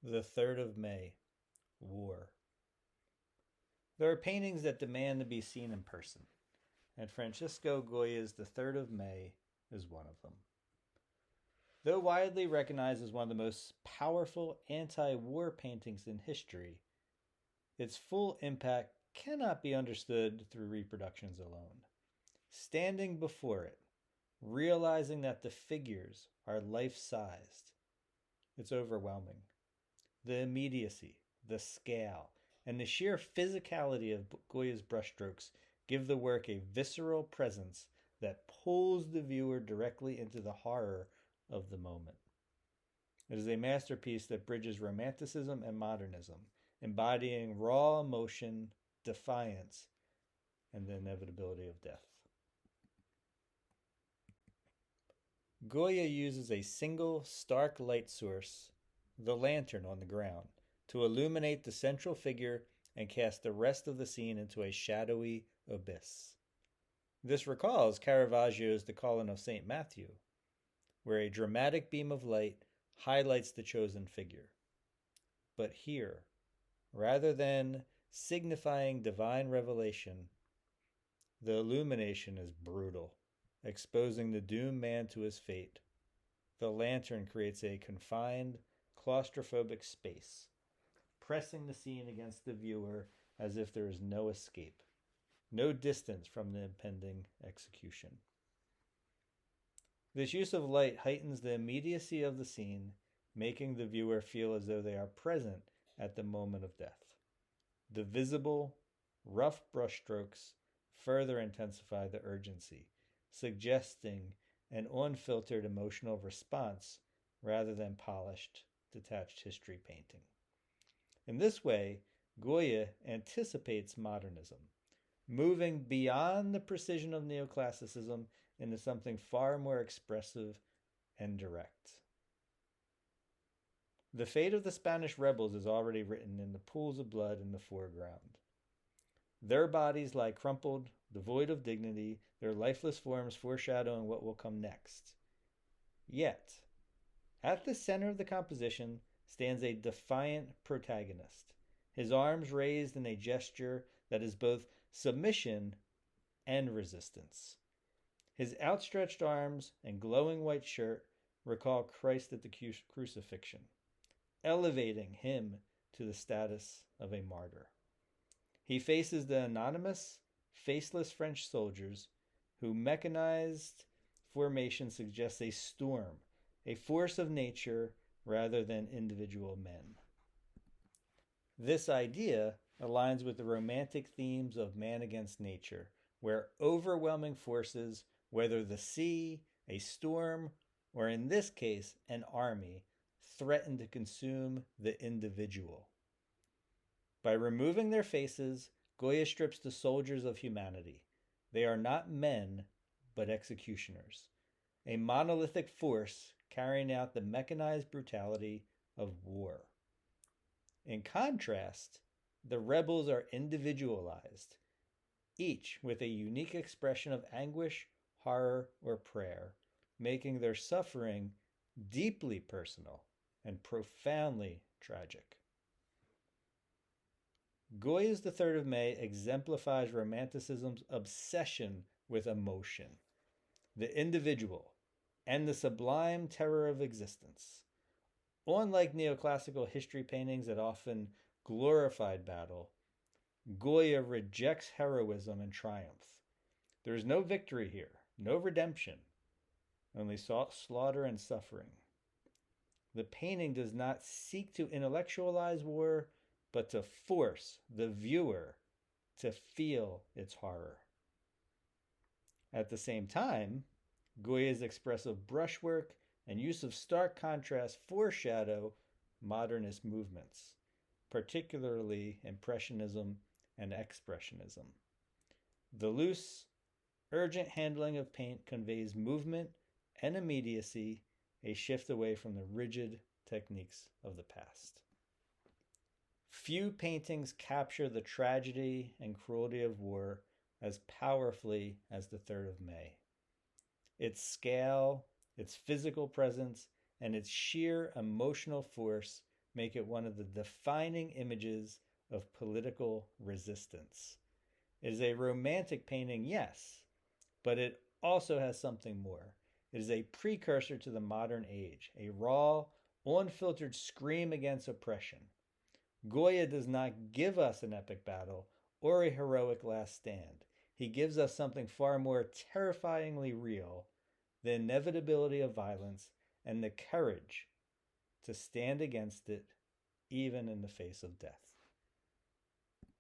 The 3rd of May, War. There are paintings that demand to be seen in person, and Francisco Goya's The 3rd of May is one of them. Though widely recognized as one of the most powerful anti-war paintings in history, its full impact cannot be understood through reproductions alone. Standing before it, realizing that the figures are life-sized, it's overwhelming. The immediacy, the scale, and the sheer physicality of Goya's brushstrokes give the work a visceral presence that pulls the viewer directly into the horror of the moment. It is a masterpiece that bridges romanticism and modernism, embodying raw emotion, defiance, and the inevitability of death. Goya uses a single stark light source, the lantern on the ground, to illuminate the central figure and cast the rest of the scene into a shadowy abyss. This recalls Caravaggio's The Calling of St. Matthew, where a dramatic beam of light highlights the chosen figure. But here, rather than signifying divine revelation, the illumination is brutal, exposing the doomed man to his fate. The lantern creates a confined, claustrophobic space, pressing the scene against the viewer as if there is no escape, no distance from the impending execution. This use of light heightens the immediacy of the scene, making the viewer feel as though they are present at the moment of death. The visible, rough brushstrokes further intensify the urgency, suggesting an unfiltered emotional response rather than polished, detached history painting. In this way, Goya anticipates modernism, moving beyond the precision of neoclassicism into something far more expressive and direct. The fate of the Spanish rebels is already written in the pools of blood in the foreground. Their bodies lie crumpled, devoid of dignity, their lifeless forms foreshadowing what will come next. Yet, at the center of the composition stands a defiant protagonist, his arms raised in a gesture that is both submission and resistance. His outstretched arms and glowing white shirt recall Christ at the crucifixion, elevating him to the status of a martyr. He faces the anonymous, faceless French soldiers whose mechanized formation suggests a storm, a force of nature rather than individual men. This idea aligns with the romantic themes of man against nature, where overwhelming forces, whether the sea, a storm, or in this case, an army, threaten to consume the individual. By removing their faces, Goya strips the soldiers of humanity. They are not men, but executioners, a monolithic force carrying out the mechanized brutality of war. In contrast, the rebels are individualized, each with a unique expression of anguish, horror, or prayer, making their suffering deeply personal and profoundly tragic. Goya's The 3rd of May exemplifies Romanticism's obsession with emotion, the individual, and the sublime terror of existence. Unlike neoclassical history paintings that often glorified battle, Goya rejects heroism and triumph. There is no victory here, no redemption, only slaughter and suffering. The painting does not seek to intellectualize war, but to force the viewer to feel its horror. At the same time, Goya's expressive brushwork and use of stark contrast foreshadow modernist movements, particularly Impressionism and Expressionism. The loose, urgent handling of paint conveys movement and immediacy, a shift away from the rigid techniques of the past. Few paintings capture the tragedy and cruelty of war as powerfully as The 3rd of May. Its scale, its physical presence, and its sheer emotional force make it one of the defining images of political resistance. It is a romantic painting, yes, but it also has something more. It is a precursor to the modern age, a raw, unfiltered scream against oppression. Goya does not give us an epic battle or a heroic last stand. He gives us something far more terrifyingly real, the inevitability of violence and the courage to stand against it, even in the face of death.